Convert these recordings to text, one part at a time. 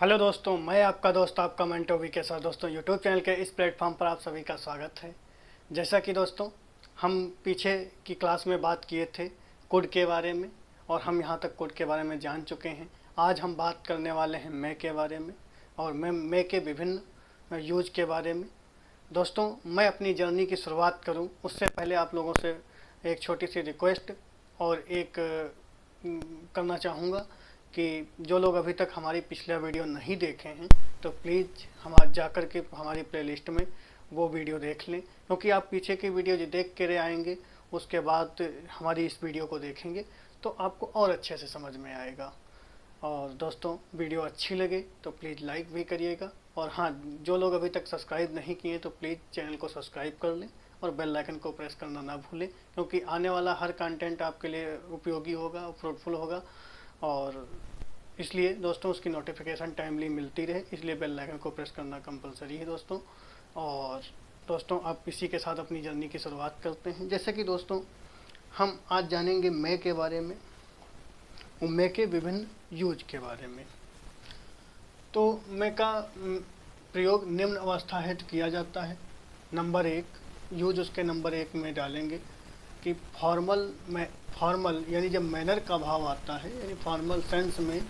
Hello दोस्तों, मैं आपका दोस्त आपका मेंटो वी के साथ दोस्तों यूट्यूब चैनल के इस प्लेटफॉर्म पर आप सभी का स्वागत है। जैसा कि दोस्तों हम पीछे की क्लास में बात किए थे कोड के बारे में और हम यहाँ तक कोड के बारे में जान चुके हैं। आज हम बात करने वाले हैं मे के बारे में और मे के विभिन्न यूज के बारे में। दोस्तों, मैं अपनी जर्नी की शुरुआत करूं उससे पहले आप लोगों से एक छोटी सी रिक्वेस्ट और एक करना चाहूँगा कि जो लोग अभी तक हमारी पिछला वीडियो नहीं देखे हैं तो प्लीज़ हम आज जा कर के हमारी प्लेलिस्ट में वो वीडियो देख लें, क्योंकि आप पीछे की वीडियो जो देख के आएंगे उसके बाद हमारी इस वीडियो को देखेंगे तो आपको और अच्छे से समझ में आएगा। और दोस्तों, वीडियो अच्छी लगे तो प्लीज़ लाइक भी करिएगा और हाँ, जो लोग अभी तक सब्सक्राइब नहीं किए तो प्लीज़ चैनल को सब्सक्राइब कर लें और बेल आइकन को प्रेस करना ना भूलें, क्योंकि आने वाला हर कंटेंट आपके लिए उपयोगी होगा, फ्रूटफुल होगा और इसलिए दोस्तों उसकी नोटिफिकेशन टाइमली मिलती रहे, इसलिए बेल आइकन को प्रेस करना कंपलसरी है दोस्तों। और दोस्तों, आप इसी के साथ अपनी जर्नी की शुरुआत करते हैं। जैसे कि दोस्तों हम आज जानेंगे मे के बारे में, मे के विभिन्न यूज के बारे में। तो मे का प्रयोग निम्न अवस्था हेतु किया जाता है। नंबर 1 यूज उसके नंबर 1 में डालेंगे कि फॉर्मल यानी जब मैनर का भाव आता है, यानी फॉर्मल सेंस में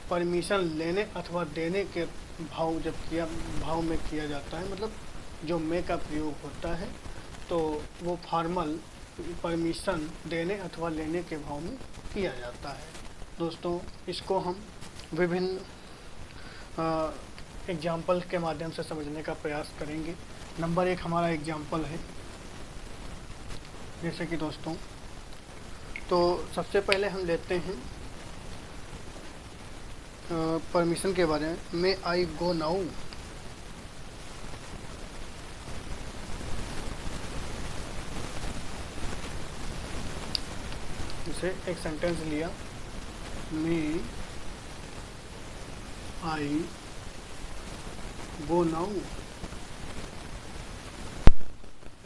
परमिशन लेने अथवा देने के भाव में किया जाता है, मतलब जो मे का प्रयोग होता है तो वो फॉर्मल परमिशन देने अथवा लेने के भाव में किया जाता है। दोस्तों, इसको हम विभिन्न एग्जाम्पल के माध्यम से समझने का प्रयास करेंगे। नंबर 1 हमारा एग्जाम्पल है। जैसे कि दोस्तों, तो सबसे पहले हम लेते हैं परमिशन के बारे में। मे आई गो नाउ। जैसे एक सेंटेंस लिया, मे आई गो नाउ,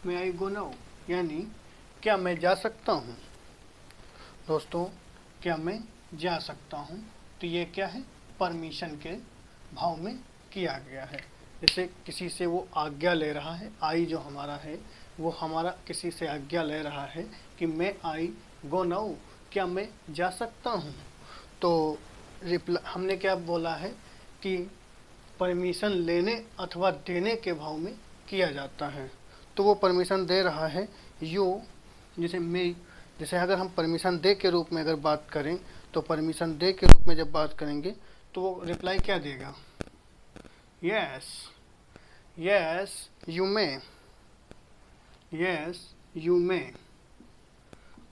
मे आई गो नाउ यानी क्या मैं जा सकता हूँ। दोस्तों, क्या मैं जा सकता हूँ, तो ये क्या है, परमिशन के भाव में किया गया है। जैसे किसी से वो आज्ञा ले रहा है, आई जो हमारा है वो हमारा किसी से आज्ञा ले रहा है कि मैं आई गो नाउ, क्या मैं जा सकता हूँ। तो हमने क्या बोला है कि परमिशन लेने अथवा देने के भाव में किया जाता है। तो वो परमिशन दे रहा है यू, जैसे अगर हम परमिशन दे के रूप में अगर बात करें तो परमिशन दे के रूप में जब बात करेंगे तो वो रिप्लाई क्या देगा, yes yes you may, yes you may,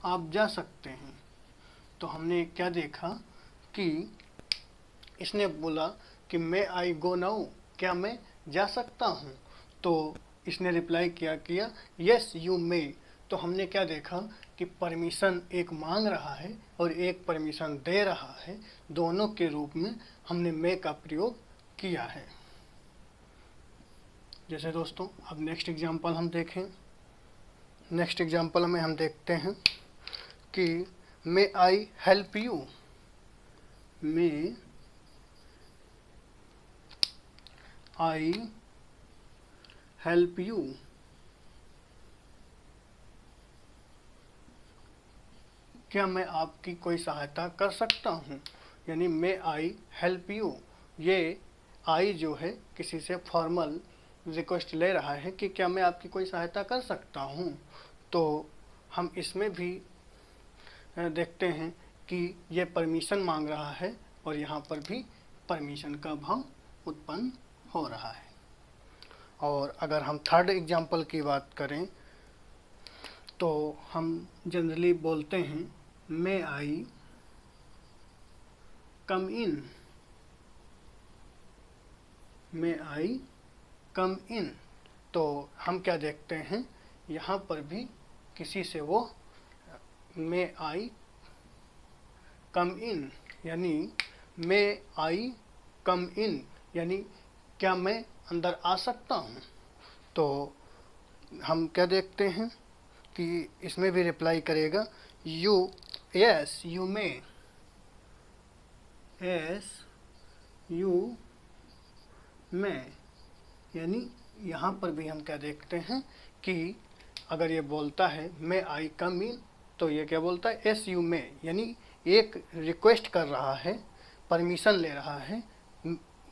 आप जा सकते हैं। तो हमने क्या देखा कि इसने बोला कि मैं आई गो नाउ, क्या मैं जा सकता हूँ, तो इसने रिप्लाई किया यस यू मे। तो हमने क्या देखा कि परमिशन एक मांग रहा है और एक परमिशन दे रहा है, दोनों के रूप में हमने मे का प्रयोग किया है। जैसे दोस्तों अब नेक्स्ट एग्जांपल हम देखें। नेक्स्ट एग्जांपल में हम देखते हैं कि may I help you, may I help you, क्या मैं आपकी कोई सहायता कर सकता हूँ। यानी मे आई हेल्प यू, ये आई जो है किसी से फॉर्मल रिक्वेस्ट ले रहा है कि क्या मैं आपकी कोई सहायता कर सकता हूँ। तो हम इसमें भी देखते हैं कि ये परमिशन मांग रहा है और यहाँ पर भी परमिशन का भाव उत्पन्न हो रहा है। और अगर हम थर्ड एग्जाम्पल की बात करें तो हम जनरली बोलते हैं मे आई कम इन, मे आई कम इन। तो हम क्या देखते हैं, यहाँ पर भी किसी से वो मे आई कम इन यानी मे आई कम इन यानी क्या मैं अंदर आ सकता हूँ। तो हम क्या देखते हैं कि इसमें भी रिप्लाई करेगा you, yes you may, yes you में, यानी यहाँ पर भी हम क्या देखते हैं कि अगर ये बोलता है मे आई कम इन, तो ये क्या बोलता है एस यू में, यानी एक रिक्वेस्ट कर रहा है, परमिशन ले रहा है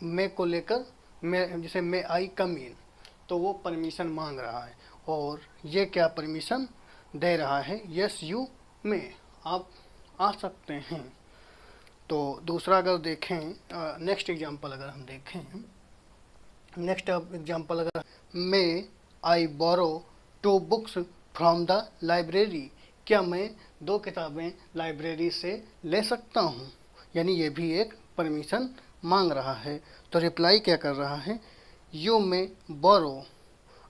मे को लेकर, मैं जैसे मे आई कम इन, तो वो परमिशन मांग रहा है और ये क्या परमिशन दे रहा है, यस यू में, आप आ सकते हैं। तो दूसरा अगर देखें, नेक्स्ट एग्जांपल अगर हम देखें, नेक्स्ट एग्जांपल अगर मे आई बोरो 2 बुक्स फ्रॉम द लाइब्रेरी, क्या मैं 2 किताबें लाइब्रेरी से ले सकता हूँ, यानी ये भी एक परमिशन मांग रहा है। तो रिप्लाई क्या कर रहा है, यू में बोरो,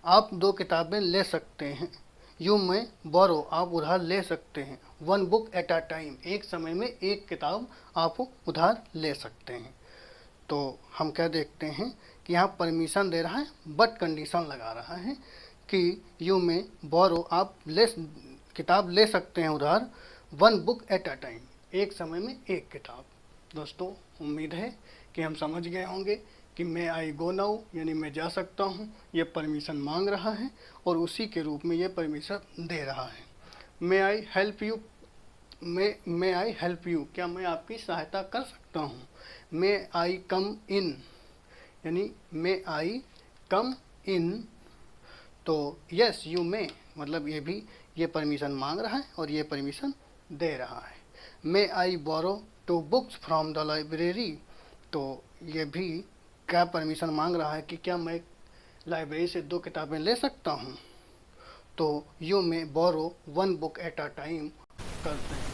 आप 2 किताबें ले सकते हैं, यू में बोरो, आप उधार ले सकते हैं, 1 बुक एट अ टाइम, एक समय में 1 किताब आप उधार ले सकते हैं। तो हम क्या देखते हैं कि यहाँ परमिशन दे रहा है बट कंडीशन लगा रहा है कि यू में बोरो, आप किताब ले सकते हैं उधार, 1 बुक एट अ टाइम, एक समय में 1 किताब। दोस्तों उम्मीद है कि हम समझ गए होंगे कि मैं आई गो नाउ, यानी मैं जा सकता हूँ, ये परमिशन मांग रहा है और उसी के रूप में ये परमिशन दे रहा है। May I help you, may I help you, क्या मैं आपकी सहायता कर सकता हूँ। मे आई कम इन, यानी मे आई कम इन, तो यस यू में, मतलब ये भी ये परमिशन मांग रहा है और ये परमिशन दे रहा है। May I borrow 2 books from the library, तो ये भी क्या परमिशन मांग रहा है कि क्या मैं लाइब्रेरी से 2 किताबें ले सकता हूँ। तो यू में बोरो 1 बुक एट अ टाइम करते हैं।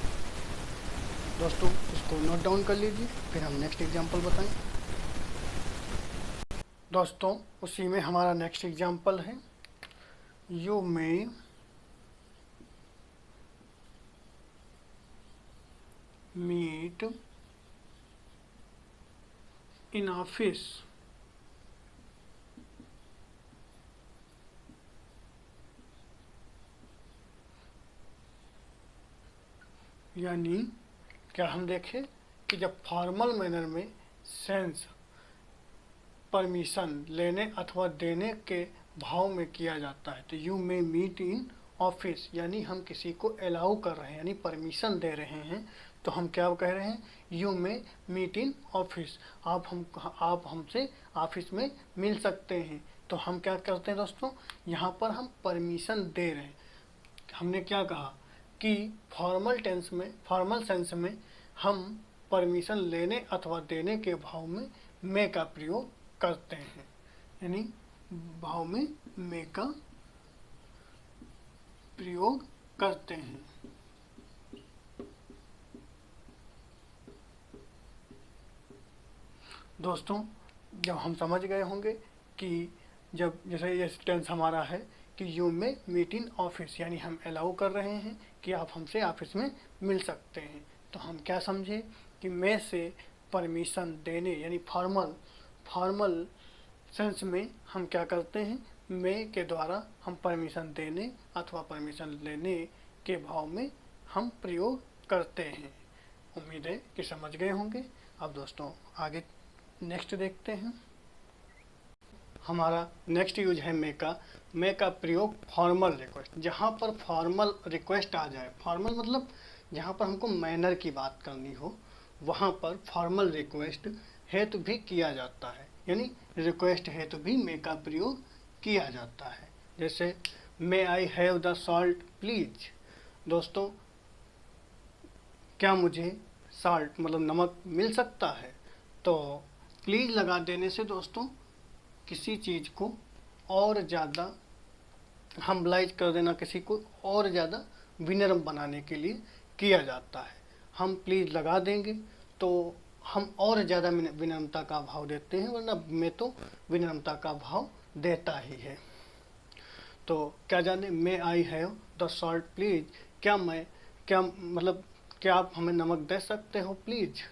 दोस्तों इसको नोट डाउन कर लीजिए, फिर हम नेक्स्ट एग्जांपल बताएं। दोस्तों उसी में हमारा नेक्स्ट एग्जांपल है, यू में मीट इन ऑफिस, यानी क्या हम देखें कि जब फॉर्मल मैनर में सेंस परमिशन लेने अथवा देने के भाव में किया जाता है, तो यू में मीट इन ऑफिस, यानी हम किसी को अलाउ कर रहे हैं, यानी परमिशन दे रहे हैं, तो हम क्या कह रहे हैं, यू में मीट इन ऑफिस, आप हमसे ऑफिस में मिल सकते हैं। तो हम क्या करते हैं दोस्तों, यहाँ पर हम परमिशन दे रहे हैं। हमने क्या कहा कि फॉर्मल सेंस में हम परमिशन लेने अथवा देने के भाव में मे का प्रयोग करते हैं, यानी भाव में मे का प्रयोग करते हैं। दोस्तों जब हम समझ गए होंगे कि जब जैसे ये टेंस हमारा है कि यू में मीट इन ऑफिस, यानी हम अलाउ कर रहे हैं कि आप हमसे ऑफिस में मिल सकते हैं, तो हम क्या समझे कि मे से परमिशन देने, यानी फॉर्मल सेंस में हम क्या करते हैं, मे के द्वारा हम परमिशन देने अथवा परमिशन लेने के भाव में हम प्रयोग करते हैं। उम्मीद है कि समझ गए होंगे। अब दोस्तों आगे नेक्स्ट देखते हैं। हमारा नेक्स्ट यूज है मे का प्रयोग फॉर्मल रिक्वेस्ट, जहाँ पर फॉर्मल रिक्वेस्ट आ जाए, फॉर्मल मतलब जहाँ पर हमको मैनर की बात करनी हो, वहाँ पर फॉर्मल रिक्वेस्ट हेतु भी किया जाता है, यानी रिक्वेस्ट हेतु भी मे का प्रयोग किया जाता है। जैसे may I have the salt please, दोस्तों क्या मुझे साल्ट मतलब नमक मिल सकता है। तो प्लीज लगा देने से दोस्तों किसी चीज़ को और ज़्यादा हम्बलाइज कर देना, किसी को और ज़्यादा विनम्र बनाने के लिए किया जाता है। हम प्लीज लगा देंगे तो हम और ज़्यादा विनम्रता का भाव देते हैं, वरना मैं तो विनम्रता का भाव देता ही है। तो क्या जाने may I have the salt please, क्या आप हमें नमक दे सकते हो प्लीज।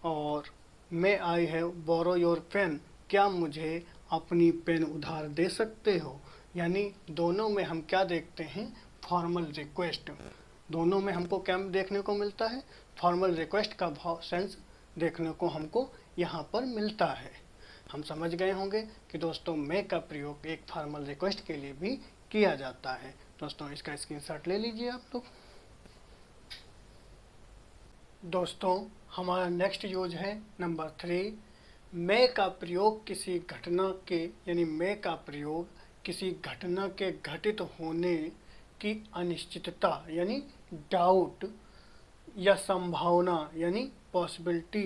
और may I have borrow your pen, क्या मुझे अपनी पेन उधार दे सकते हो। यानी दोनों में हम क्या देखते हैं, फॉर्मल रिक्वेस्ट। दोनों में हमको क्या देखने को मिलता है, फॉर्मल रिक्वेस्ट का भाव सेंस देखने को हमको यहाँ पर मिलता है। हम समझ गए होंगे कि दोस्तों मे का प्रयोग एक फॉर्मल रिक्वेस्ट के लिए भी किया जाता है। दोस्तों इसका स्क्रीनशॉट ले लीजिए आप लोग। दोस्तों हमारा नेक्स्ट यूज है नंबर 3, मे का प्रयोग किसी घटना के यानी मे का प्रयोग किसी घटना के घटित होने की अनिश्चितता यानी डाउट या संभावना यानी पॉसिबिलिटी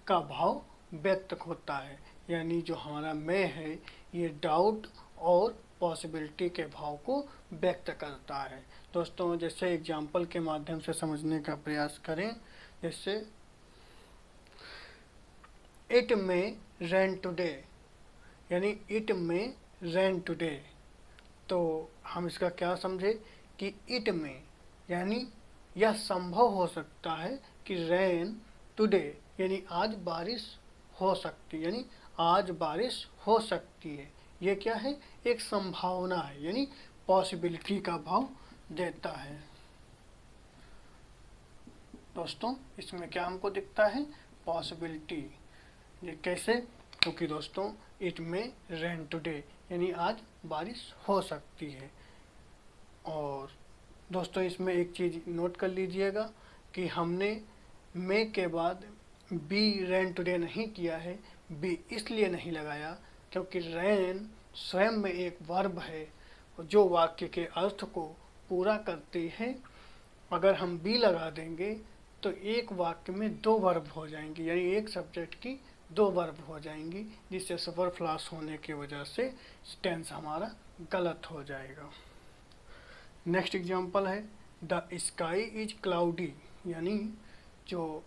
का भाव व्यक्त होता है। यानी जो हमारा मे है ये डाउट और पॉसिबिलिटी के भाव को व्यक्त करता है। दोस्तों जैसे एग्जाम्पल के माध्यम से समझने का प्रयास करें, जैसे इट मे रेन टुडे यानी इट मे रेन टुडे, तो हम इसका क्या समझे कि इट में यानी यह संभव हो सकता है कि रेन टुडे यानी आज बारिश हो सकती है, यानी आज बारिश हो सकती है। ये क्या है, एक संभावना है, यानी पॉसिबिलिटी का भाव देता है। दोस्तों इसमें क्या हमको दिखता है, पॉसिबिलिटी। ये कैसे, क्योंकि दोस्तों इट में रेन टुडे यानी आज बारिश हो सकती है। और दोस्तों इसमें एक चीज़ नोट कर लीजिएगा कि हमने मे के बाद बी रेन टुडे नहीं किया है। बी इसलिए नहीं लगाया क्योंकि रेन स्वयं में एक वर्ब है जो वाक्य के अर्थ को पूरा करती है। अगर हम बी लगा देंगे तो एक वाक्य में दो वर्ब हो जाएंगी, यानी एक सब्जेक्ट की दो वर्ब हो जाएंगी, जिससे सुपरफ्लस होने की वजह से टेंस हमारा गलत हो जाएगा। नेक्स्ट एग्जांपल है द स्काई इज क्लाउडी, यानी जो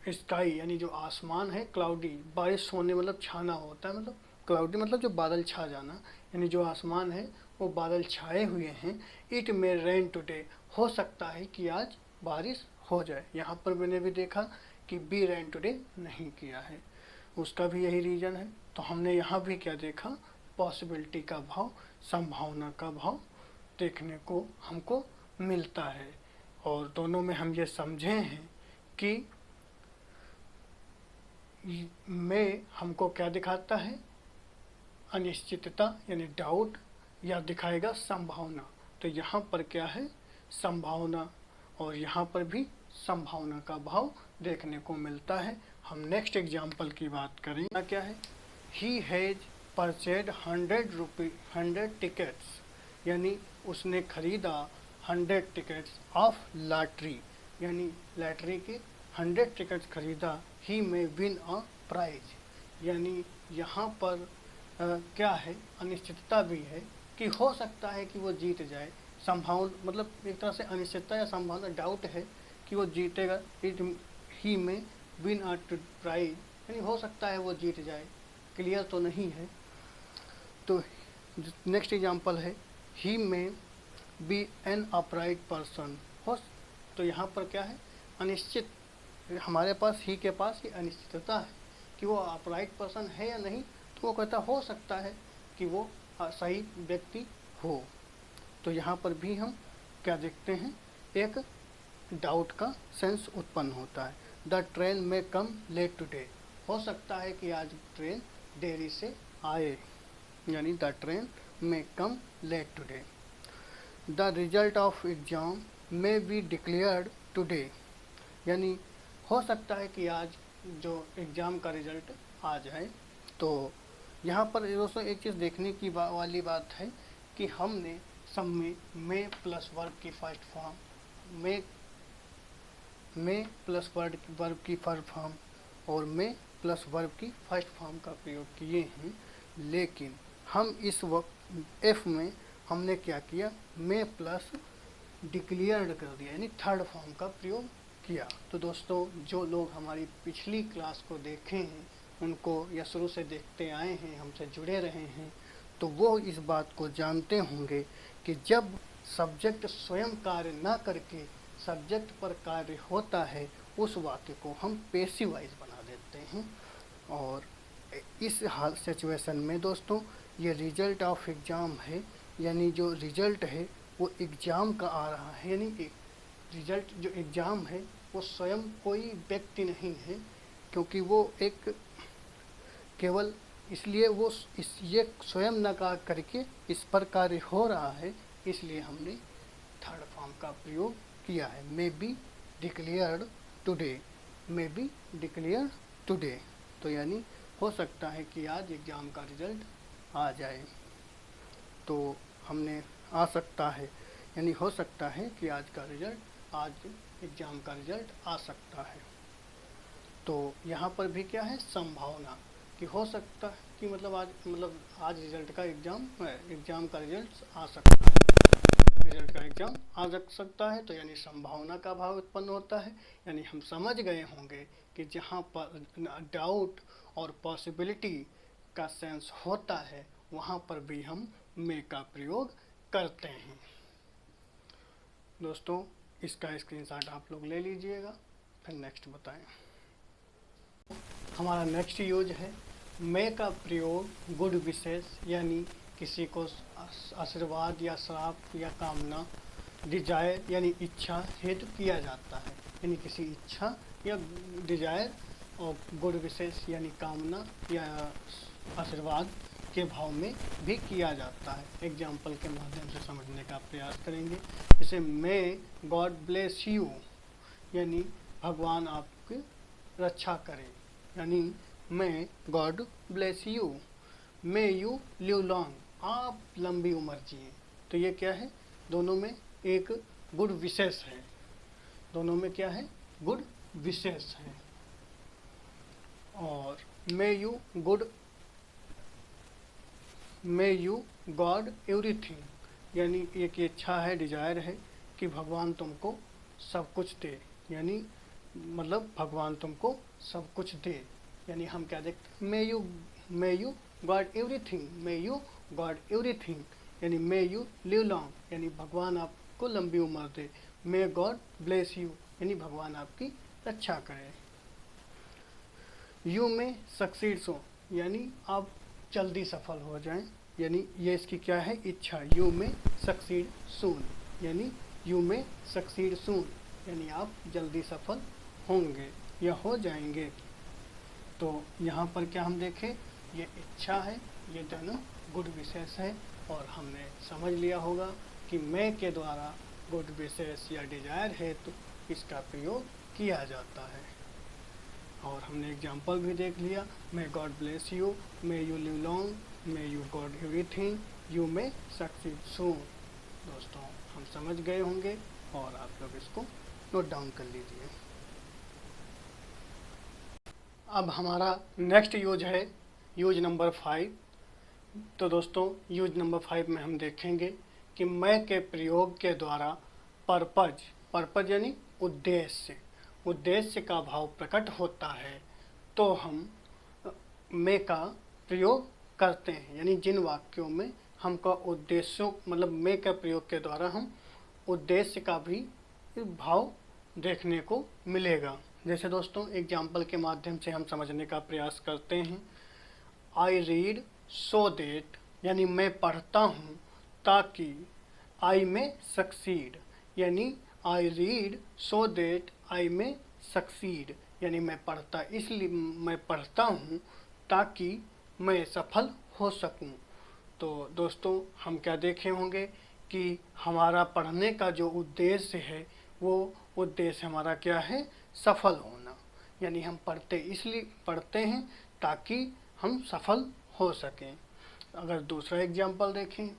स्काई यानी जो आसमान है, क्लाउडी बारिश होने मतलब छाना होता है, मतलब क्लाउडी मतलब जो बादल छा जाना, यानी जो आसमान है वो बादल छाए हुए हैं। इट मे रेन टुडे हो सकता है कि आज बारिश हो जाए। यहाँ पर मैंने भी देखा कि बी रेन टुडे नहीं किया है, उसका भी यही रीज़न है। तो हमने यहाँ भी क्या देखा, पॉसिबिलिटी का भाव, संभावना का भाव देखने को हमको मिलता है। और दोनों में हम ये समझे हैं कि में हमको क्या दिखाता है, अनिश्चितता यानी डाउट, या दिखाएगा संभावना। तो यहाँ पर क्या है, संभावना, और यहाँ पर भी संभावना का भाव देखने को मिलता है। हम नेक्स्ट एग्जाम्पल की बात करें, क्या है, ही हैज परचेड 100 टिकट्स, यानी उसने खरीदा 100 टिकट्स ऑफ लॉटरी, यानी लॉटरी के 100 टिकट्स खरीदा। ही में विन अ प्राइज, यानी यहाँ पर क्या है, अनिश्चितता भी है कि हो सकता है कि वो जीत जाए। संभावना मतलब एक तरह से अनिश्चितता या संभावना, डाउट है कि वो जीतेगा। इट ही में विन अ प्राइज यानी हो सकता है वो जीत जाए, क्लियर तो नहीं है। तो नेक्स्ट एग्जांपल है ही में बी एन अपराइट पर्सन हो, तो यहाँ पर क्या है, अनिश्चित, हमारे पास ही के पास ये अनिश्चितता है कि वो अपराइट पर्सन है या नहीं, तो वो कहता हो सकता है कि वो सही व्यक्ति हो। तो यहाँ पर भी हम क्या देखते हैं, एक डाउट का सेंस उत्पन्न होता है। The train may come late today, हो सकता है कि आज ट्रेन देरी से आए, यानी the train may come late today. The result of exam may be declared today, यानी हो सकता है कि आज जो एग्ज़ाम का रिजल्ट आ जाए। तो यहाँ पर दोस्तों एक चीज़ देखने की वाली बात है कि हमने सब में प्लस वर्ब की फर्स्ट फॉर्म, में प्लस वर्ब की फर्स्ट फॉर्म और में प्लस वर्ब की फर्स्ट फॉर्म का प्रयोग किए हैं, लेकिन हम इस वक्त एफ में हमने क्या किया, में प्लस डिक्लेयर्ड कर दिया, यानी थर्ड फॉर्म का प्रयोग किया। तो दोस्तों जो लोग हमारी पिछली क्लास को देखे हैं उनको, या शुरू से देखते आए हैं, हमसे जुड़े रहे हैं, तो वो इस बात को जानते होंगे कि जब सब्जेक्ट स्वयं कार्य ना करके सब्जेक्ट पर कार्य होता है, उस वाक्य को हम पैसिव वॉइस बना देते हैं। और इस हाल सिचुएशन में दोस्तों ये रिजल्ट ऑफ एग्ज़ाम है, यानी जो रिजल्ट है वो एग्ज़ाम का आ रहा है, यानी रिजल्ट जो एग्ज़ाम है वो स्वयं कोई व्यक्ति नहीं है, क्योंकि वो एक केवल इसलिए वो ये स्वयं न करके इस पर कार्य हो रहा है, इसलिए हमने थर्ड फॉर्म का प्रयोग किया है। May be declared today, may be declared today, तो यानी हो सकता है कि आज एग्ज़ाम का रिजल्ट आ जाए। तो हमने आ सकता है यानी हो सकता है कि आज एग्ज़ाम का रिजल्ट आ सकता है। तो यहाँ पर भी क्या है, संभावना कि हो सकता है कि आज रिजल्ट का एग्ज़ाम का रिजल्ट आ सकता है, रिजल्ट का एग्ज़ाम आ सकता है। तो यानी संभावना का भाव उत्पन्न होता है। यानी हम समझ गए होंगे कि जहाँ पर डाउट और पॉसिबिलिटी का सेंस होता है वहाँ पर भी हम मे का प्रयोग करते हैं। दोस्तों इसका स्क्रीनशॉट आप लोग ले लीजिएगा, फिर नेक्स्ट बताएं। हमारा नेक्स्ट यूज है मे का प्रयोग गुड विशेष यानी किसी को आशीर्वाद या श्राप या कामना, डिजायर यानी इच्छा हेतु किया जाता है। यानी किसी इच्छा या डिजायर और गुड विशेष यानी कामना या आशीर्वाद के भाव में भी किया जाता है। एग्जाम्पल के माध्यम से समझने का प्रयास करेंगे। जैसे मे गॉड ब्लेस यू यानी भगवान आपकी रक्षा करे, यानी मे God bless you, may you live long, आप लंबी उम्र जिए। तो ये क्या है, दोनों में एक गुड विशेष है, दोनों में क्या है, गुड विशेष है। और मे यू गॉड एवरीथिंग यानी एक इच्छा है, डिजायर है कि भगवान तुमको सब कुछ दे, यानी भगवान तुमको सब कुछ दे। यानी हम क्या देखते, मे you God everything, may you God everything यानी मे यू लिव लॉन्ग यानी भगवान आपको लंबी उम्र दे। मे गॉड ब्लेस यू यानी भगवान आपकी रक्षा करे। यू में सक्सीड सो यानी आप जल्दी सफल हो जाएं, यानी ये इसकी क्या है, इच्छा। यू में सक्सीड सून यानी यू में सक्सीड सून यानी आप जल्दी सफल होंगे या हो जाएंगे। तो यहाँ पर क्या हम देखें, ये इच्छा है, ये दोनों गुड विशेष है। और हमने समझ लिया होगा कि मैं के द्वारा गुड विशेष या डिजायर है तो इसका प्रयोग किया जाता है। और हमने एग्जाम्पल भी देख लिया, may God bless you, may you live long, may you God everything, you may succeed soon. दोस्तों हम समझ गए होंगे और आप लोग इसको नोट डाउन कर लीजिए। अब हमारा नेक्स्ट यूज है यूज नंबर 5। तो दोस्तों यूज नंबर 5 में हम देखेंगे कि मैं के प्रयोग के द्वारा पर्पज यानी उद्देश्य का भाव प्रकट होता है तो हम मे का प्रयोग करते हैं। यानी जिन वाक्यों में हमका उद्देश्यों मे के प्रयोग के द्वारा हम उद्देश्य का भी भाव देखने को मिलेगा। जैसे दोस्तों एग्जाम्पल के माध्यम से हम समझने का प्रयास करते हैं। आई रीड सो दैट यानी मैं पढ़ता हूँ ताकि, आई में सक्सीड यानी I read so that I में सक्सीड यानी मैं पढ़ता हूँ ताकि मैं सफल हो सकूँ। तो दोस्तों हम क्या देखे होंगे कि हमारा पढ़ने का जो उद्देश्य है वो उद्देश्य हमारा क्या है, सफल होना। यानी हम पढ़ते हैं ताकि हम सफल हो सकें। अगर दूसरा एग्जाम्पल देखें,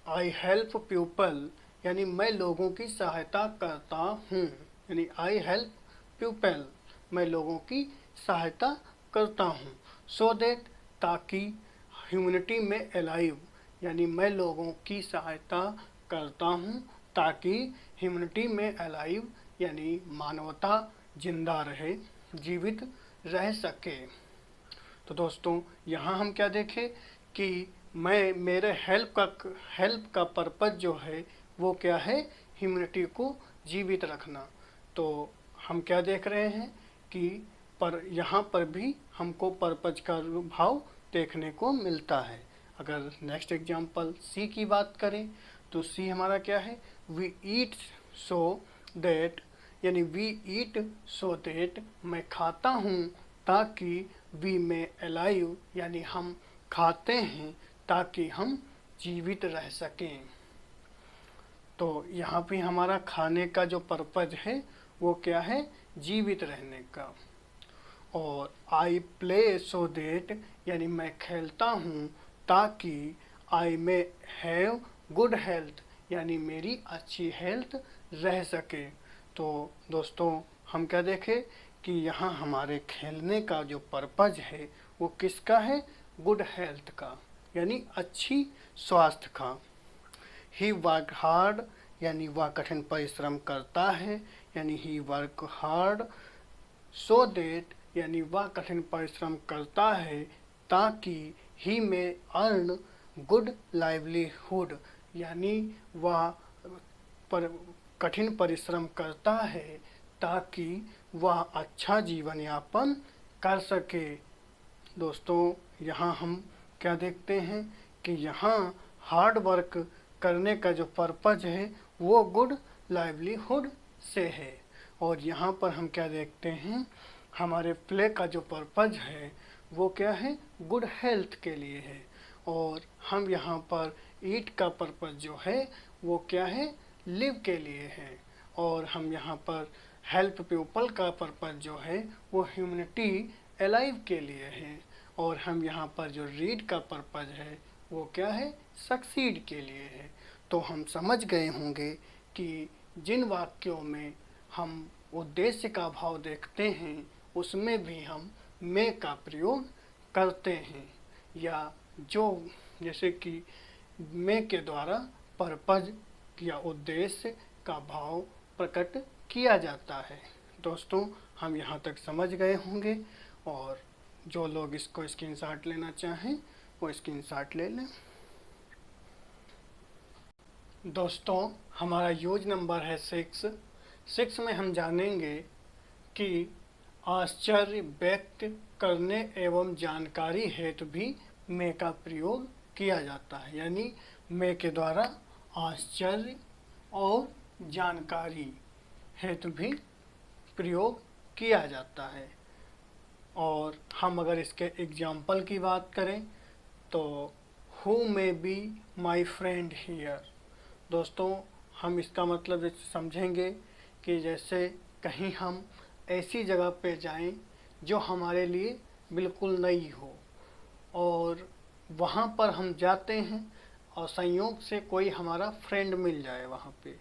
आई हेल्प पीपल यानी मैं लोगों की सहायता करता हूँ, यानी आई हेल्प पीपल मैं लोगों की सहायता करता हूँ। सो दैट ताकि, ह्यूमैनिटी में अलाइव यानी मैं लोगों की सहायता करता हूँ ताकि ह्यूमैनिटी में अलाइव यानी मानवता जिंदा रहे, जीवित रह सके। तो दोस्तों यहाँ हम क्या देखें कि मेरे हेल्प का पर्पज जो है वो क्या है, ह्यूमैनिटी को जीवित रखना। तो हम क्या देख रहे हैं कि यहाँ पर भी हमको पर्पज का भाव देखने को मिलता है। अगर नेक्स्ट एग्जांपल सी की बात करें तो सी हमारा क्या है, वी ईट सो दैट यानी वी ईट सो दैट मैं खाता हूँ ताकि वी में अलाइव यानी हम खाते हैं ताकि हम जीवित रह सकें। तो यहाँ पे हमारा खाने का जो पर्पज है वो क्या है, जीवित रहने का। और आई प्ले सो देट यानी मैं खेलता हूँ ताकि आई में हैव गुड हेल्थ यानी मेरी अच्छी हेल्थ रह सके। तो दोस्तों हम क्या देखें कि यहाँ हमारे खेलने का जो पर्पज है वो किसका है, गुड हेल्थ का यानी अच्छी स्वास्थ्य का। ही वर्क हार्ड यानी वह कठिन परिश्रम करता है यानी ही वर्क हार्ड सो देट यानी वह कठिन परिश्रम करता है ताकि ही में अर्न गुड लाइवलीहुड यानी वह कठिन परिश्रम करता है ताकि वह अच्छा जीवन यापन कर सके। दोस्तों यहाँ हम क्या देखते हैं कि यहाँ हार्ड वर्क करने का जो पर्पज है वो गुड लाइवलीहुड से है। और यहाँ पर हम क्या देखते हैं, हमारे प्ले का जो पर्पज है वो क्या है, गुड हेल्थ के लिए है। और हम यहाँ पर ईट का पर्पज जो है वो क्या है, लिव के लिए है। और हम यहाँ पर हेल्प पीपल का पर्पज जो है वो ह्यूमनिटी अलाइव के लिए है। और हम यहाँ पर जो रीड का पर्पज है वो क्या है, सक्सीड के लिए है। तो हम समझ गए होंगे कि जिन वाक्यों में हम उद्देश्य का भाव देखते हैं उसमें भी हम में का प्रयोग करते हैं, या जो जैसे कि में के द्वारा पर्पज या उद्देश्य का भाव प्रकट किया जाता है। दोस्तों हम यहाँ तक समझ गए होंगे, और जो लोग इसको स्क्रीनशॉट लेना चाहें वो स्क्रीनशॉट ले लें। दोस्तों हमारा यूज नंबर है 6 में हम जानेंगे कि आश्चर्य व्यक्त करने एवं जानकारी हेतु भी में का प्रयोग किया जाता है, यानी में के द्वारा आश्चर्य और जानकारी हेतु भी प्रयोग किया जाता है। और हम अगर इसके एग्जाम्पल की बात करें तो who may be my friend here. दोस्तों हम इसका मतलब समझेंगे कि जैसे कहीं हम ऐसी जगह पे जाएं जो हमारे लिए बिल्कुल नई हो, और वहाँ पर हम जाते हैं और संयोग से कोई हमारा फ्रेंड मिल जाए वहाँ पे,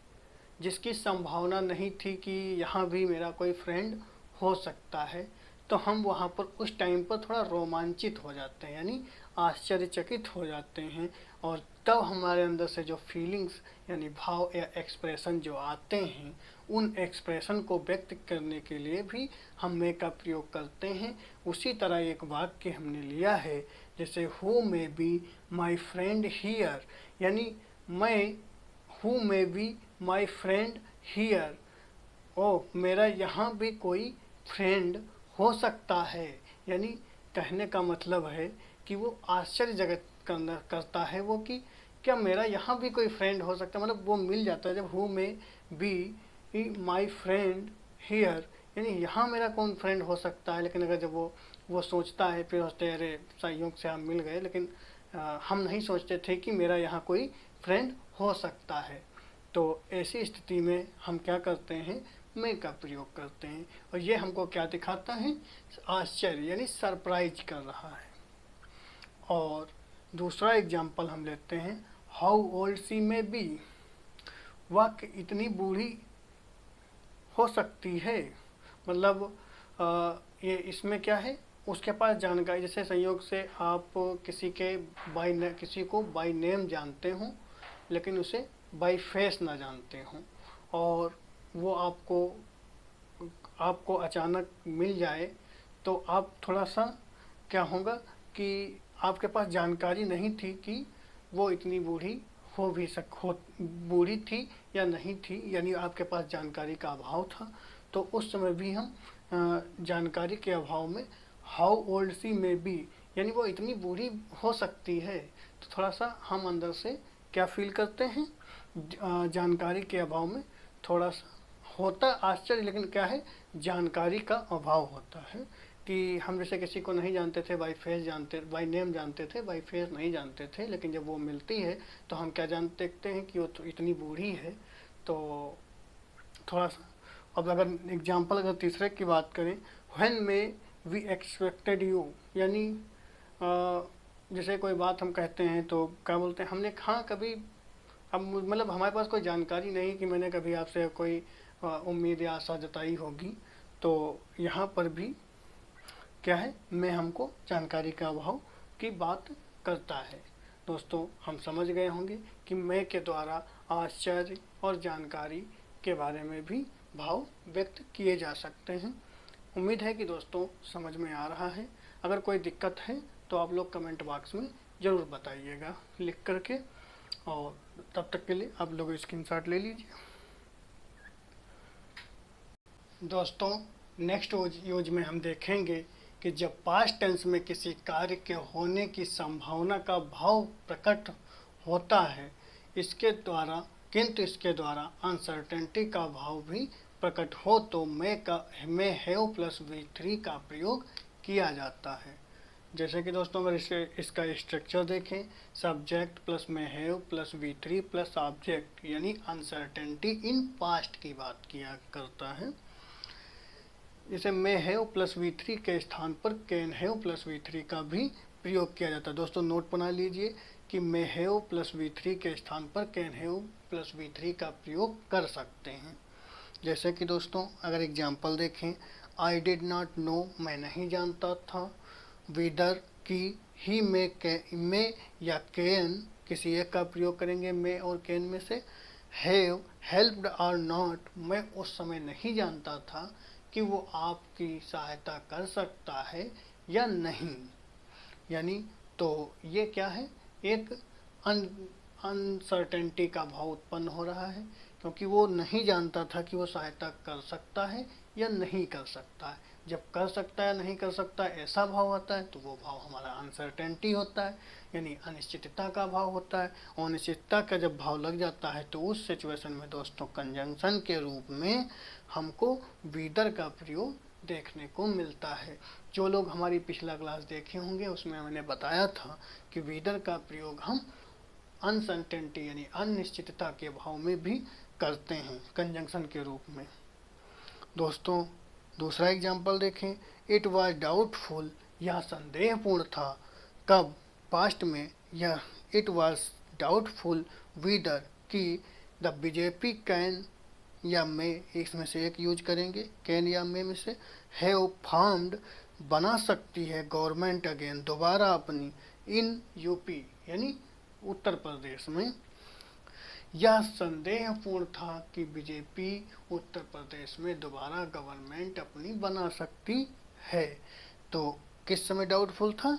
जिसकी संभावना नहीं थी कि यहाँ भी मेरा कोई फ्रेंड हो सकता है, तो हम वहाँ पर उस टाइम पर थोड़ा रोमांचित हो जाते हैं यानी आश्चर्यचकित हो जाते हैं। और तब हमारे अंदर से जो फीलिंग्स यानी भाव या एक्सप्रेशन जो आते हैं, उन एक्सप्रेशन को व्यक्त करने के लिए भी हम में का प्रयोग करते हैं। उसी तरह एक वाक्य हमने लिया है जैसे who may be my friend here, यानी मैं who may be my friend here, ओ मेरा यहाँ भी कोई फ्रेंड हो सकता है। यानी कहने का मतलब है कि वो आश्चर्यजगत करता है वो कि क्या मेरा यहाँ भी कोई फ्रेंड हो सकता है, मतलब वो मिल जाता है। जब who may be my friend here यानी यहाँ मेरा कौन फ्रेंड हो सकता है, लेकिन अगर जब वो सोचता है फिर सोचते अरे संयोग से हम मिल गए, लेकिन हम नहीं सोचते थे कि मेरा यहाँ कोई फ्रेंड हो सकता है। तो ऐसी स्थिति में हम क्या करते हैं, में का प्रयोग करते हैं। और ये हमको क्या दिखाता है, आश्चर्य यानी सरप्राइज कर रहा है। और दूसरा एग्जाम्पल हम लेते हैं, how old she may be, वह इतनी बूढ़ी हो सकती है। मतलब ये इसमें क्या है, उसके पास जानकारी, जैसे संयोग से आप किसी को बाय नेम जानते हो लेकिन उसे बाय फेस ना जानते हो, और वो आपको अचानक मिल जाए, तो आप थोड़ा सा क्या होगा कि आपके पास जानकारी नहीं थी कि वो इतनी बूढ़ी बूढ़ी थी या नहीं थी, यानी आपके पास जानकारी का अभाव था। तो उस समय भी हम जानकारी के अभाव में how old she may be यानी वो इतनी बूढ़ी हो सकती है, तो थोड़ा सा हम अंदर से क्या फील करते हैं, जानकारी के अभाव में थोड़ा सा होता आश्चर्य, लेकिन क्या है, जानकारी का अभाव होता है। कि हम जैसे किसी को नहीं जानते थे, बाई नेम जानते थे, बाई फेस नहीं जानते थे, लेकिन जब वो मिलती है तो हम क्या देखते हैं कि वो तो इतनी बूढ़ी है। तो थोड़ा सा अब अगर एग्जांपल अगर तीसरे की बात करें, व्हेन में वी एक्सपेक्टेड यू, यानी जैसे कोई बात हम कहते हैं तो क्या बोलते हैं, हमने हाँ कभी, अब मतलब हमारे पास कोई जानकारी नहीं कि मैंने कभी आपसे कोई उम्मीद या आशा जताई होगी। तो यहाँ पर भी क्या है, मैं हमको जानकारी का अभाव की बात करता है। दोस्तों हम समझ गए होंगे कि मैं के द्वारा आश्चर्य और जानकारी के बारे में भी भाव व्यक्त किए जा सकते हैं। उम्मीद है कि दोस्तों समझ में आ रहा है। अगर कोई दिक्कत है तो आप लोग कमेंट बॉक्स में ज़रूर बताइएगा लिख करके, और तब तक के लिए आप लोग स्क्रीनशॉट ले लीजिए। दोस्तों नेक्स्ट यूज में हम देखेंगे कि जब पास्ट टेंस में किसी कार्य के होने की संभावना का भाव प्रकट होता है, किंतु इसके द्वारा अनसर्टेनिटी का भाव भी प्रकट हो तो मैं हैव प्लस V3 का प्रयोग किया जाता है। जैसे कि दोस्तों अगर इसका स्ट्रक्चर देखें, सब्जेक्ट प्लस में have plus V3 plus object, यानी अनसर्टेनिटी इन पास्ट की बात किया करता है। जैसे मैं हैव प्लस V3 के स्थान पर कैन हैव प्लस V3 का भी प्रयोग किया जाता है। दोस्तों नोट बना लीजिए कि मैं हैव प्लस V3 के स्थान पर कैन हैव प्लस V3 का प्रयोग कर सकते हैं। जैसे कि दोस्तों अगर एग्जांपल देखें, आई डिड नॉट नो, मैं नहीं जानता था, वेदर की ही में या कैन किसी एक का प्रयोग करेंगे मैं और कैन में से। हैव हेल्प्ड और नॉट, मैं उस समय नहीं जानता था कि वो आपकी सहायता कर सकता है या नहीं, यानी तो ये क्या है, एक अनसर्टेनिटी का भाव उत्पन्न हो रहा है, क्योंकि वो नहीं जानता था कि वो सहायता कर सकता है या नहीं कर सकता है। जब कर सकता है नहीं कर सकता है ऐसा भाव आता है तो वो भाव हमारा अनसर्टेनिटी होता है, यानी अनिश्चितता का भाव होता है। और अनिश्चितता का जब भाव लग जाता है तो उस सिचुएशन में दोस्तों कंजंक्शन के रूप में हमको वीदर का प्रयोग देखने को मिलता है। जो लोग हमारी पिछला क्लास देखे होंगे उसमें मैंने बताया था कि वीदर का प्रयोग हम अनसर्टेनिटी यानी अनिश्चितता के भाव में भी करते हैं कंजंक्शन के रूप में। दोस्तों दूसरा एग्जाम्पल देखें, इट वाज डाउटफुल, यह संदेहपूर्ण था। कब? पास्ट में। यह इट वाज डाउटफुल वीदर कि द बीजेपी कैन या मे, इसमें से एक यूज करेंगे, कैन या मे में से, हैव फॉर्म्ड बना सकती है गवर्नमेंट अगेन दोबारा अपनी, इन यूपी यानी उत्तर प्रदेश में। यह संदेहपूर्ण था कि बीजेपी उत्तर प्रदेश में दोबारा गवर्नमेंट अपनी बना सकती है। तो किस समय डाउटफुल था?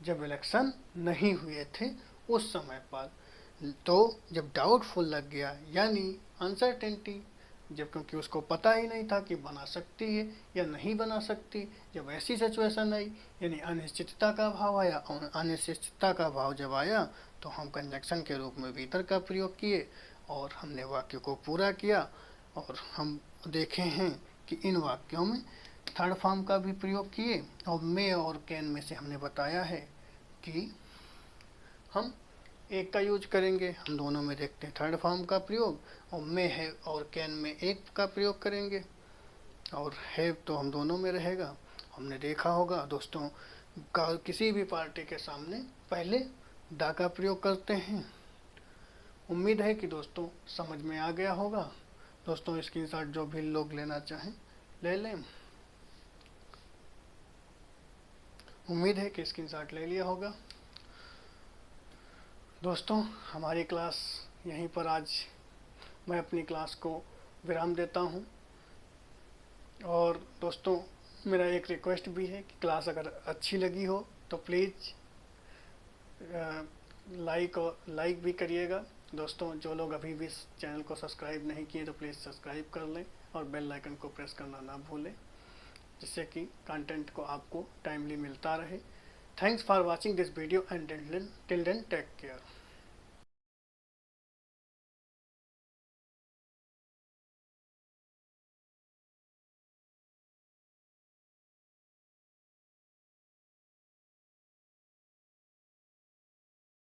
जब इलेक्शन नहीं हुए थे उस समय पर। तो जब डाउटफुल लग गया यानी अनसर्टेनिटी, जब क्योंकि उसको पता ही नहीं था कि बना सकती है या नहीं बना सकती, जब ऐसी सिचुएशन आई यानी अनिश्चितता का भाव आया, और अनिश्चितता का भाव जब आया तो हम कंजंक्शन के रूप में वीदर का प्रयोग किए और हमने वाक्य को पूरा किया। और हम देखे हैं कि इन वाक्यों में थर्ड फॉर्म का भी प्रयोग किए, और मे और कैन में से हमने बताया है कि हम एक का यूज करेंगे, हम दोनों में देखते हैं थर्ड फॉर्म का प्रयोग, और मे है और कैन में एक का प्रयोग करेंगे, और हैव तो हम दोनों में रहेगा। हमने देखा होगा दोस्तों किसी भी पार्टी के सामने पहले दा का प्रयोग करते हैं। उम्मीद है कि दोस्तों समझ में आ गया होगा। दोस्तों स्क्रीनशॉट जो भी लोग लेना चाहें ले लें। उम्मीद है कि स्क्रीनशॉट ले लिया होगा। दोस्तों हमारी क्लास यहीं पर आज मैं अपनी क्लास को विराम देता हूं। और दोस्तों मेरा एक रिक्वेस्ट भी है कि क्लास अगर अच्छी लगी हो तो प्लीज़ लाइक भी करिएगा। दोस्तों जो लोग अभी भी इस चैनल को सब्सक्राइब नहीं किए तो प्लीज़ सब्सक्राइब कर लें और बेल आइकन को प्रेस करना ना भूलें, जिससे कि कंटेंट को आपको टाइमली मिलता रहे। Thanks for watching this video and till then take care.